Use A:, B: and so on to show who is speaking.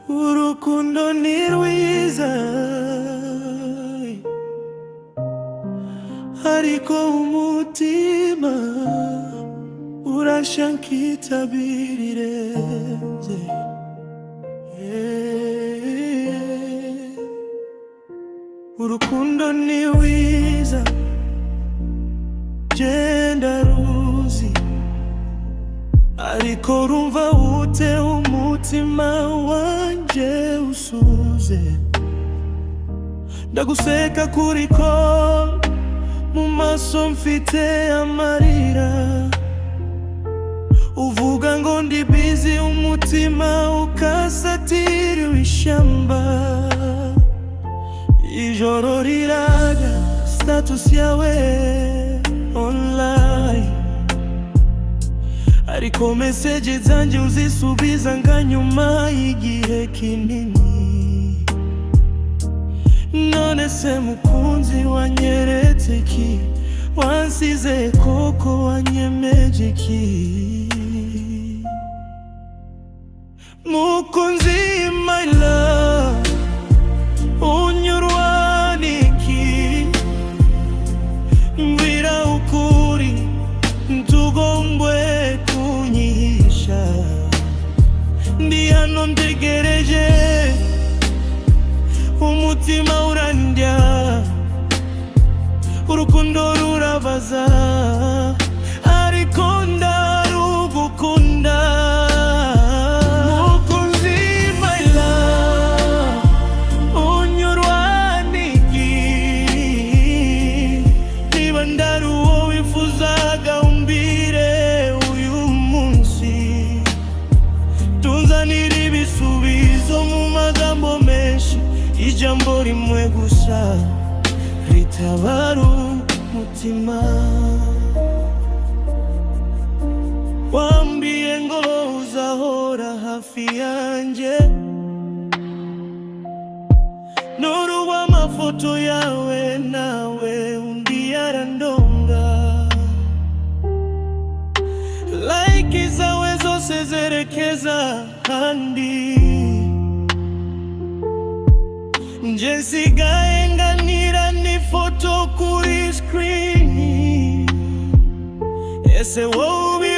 A: Urukundo ni rwiza ariko umutima urashank'itabirirenze. Urukundo ni rwiza genda ruzi ariko rumva ute umutima wanje usuze. Ndaguseka kuri call mu maso mfite amarira, uvuga ngo ndi busy umutima ukasatira ishamba. Ijoro riraga status yawe online, ariko message zanje uzisubiza nga nyuma y'igihe kinini. None se mukunzi wanyeretse ki? Wansize koko wanyemeje ki? Mukunzi my love, unyurwaniki mbwira ukuri ntugombwe kunyihisha. Ndi hano ntegereje, umutima urandya, urukundo rurabaza ariko ndarugukunda. Mukunzi my love, unyurwaniki niba ndari uwo wifuzaga umbwire uyu munsi. Tunzanira ibisubizo mu magambo menshi, ijambo rimwe gusa ritabara umutima. Wambwiye ngo uzahora hafi yanjye, nuru amafoto yawe nawe undi yarandonga. Like zawe zose zerekeza handi, nje nsigaye nganira n'ifoto kuri screen. Ese wowe